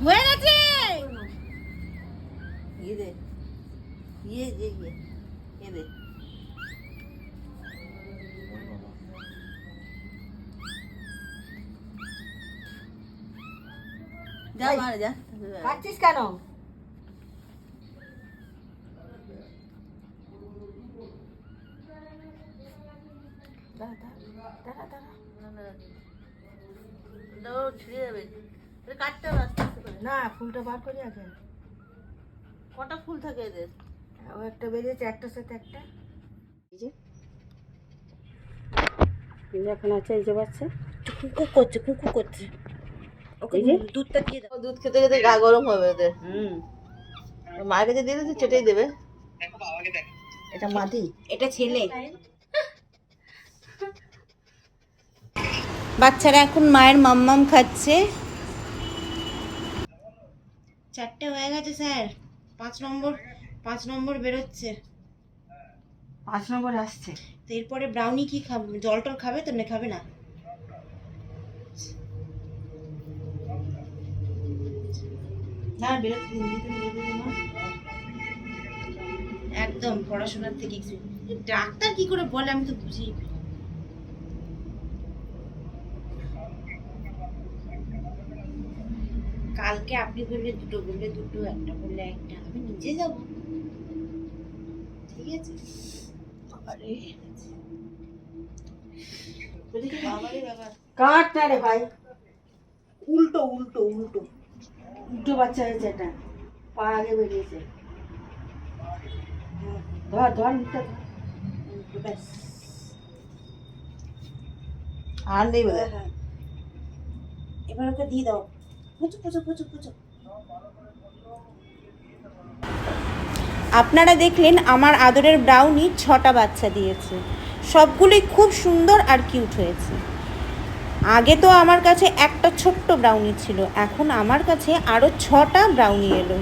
হয়ে গেছে। ইয়ে দে, ইয়ে ইয়ে ইয়ে ইয়ে দে। যা মারে যা। কাটছিস কেন? ছিঁড়ে যাবে, কাটতে হবে আস্তে আস্তে করে। না, ফুলটা বার করি আগে। কটা ফুল থাকে এদের? ও একটা বেরিয়েছে, একটার সাথে একটা। এই যে এখন আছে, এই যে বাচ্চা কুকু করছে, কুকু করছে। ওকে দুধটা দিয়ে দাও। দুধ খেতে খেতে গা গরম হবে ওদের। মায়ের কাছে দিয়ে দিতে চেটেই দেবে। এটা মাদি, এটা ছেলে। বাচ্চারা এখন মায়ের মাম্মাম খাচ্ছে। 4টে হয়ে গেছে স্যার, 5 নম্বর বেরোচ্ছে। 5 নম্বর আসছে। তো এরপরে ব্রাউনি কি খাবে? জল টল খাবে তো? না খাবে না? না, বেরোতে দিন, না। একদম পড়াশোনার থেকে কিছু। ডাক্তার কি করে বলে আমি তো বুঝিই পাই না। কালকে আপনি বললে দুটো, বললে দুটো, একটা বললে একটা, আমি নিজে যাব। ঠিক আছে? আরে বাবারে বাবা, কাট না রে ভাই, উল্টো উল্টো উল্টো উল্টো বাচ্চা হয়েছে। এটা পা আগে বেরিয়েছে। ধর ধর, মুখটা ধর। ব্যাস। আর নেই বলে। হ্যাঁ, এবার ওকে দিয়ে দাও। পুচু পুচু পুচু পুচু। আপনারা দেখলেন আমার আদরের ব্রাউনি 6টা বাচ্চা দিয়েছে। সবগুলোই খুব সুন্দর আর কিউট হয়েছে। আগে তো আমার কাছে একটা ছোট্ট ব্রাউনি ছিল, এখন আমার কাছে আরও 6টা ব্রাউনি এলো।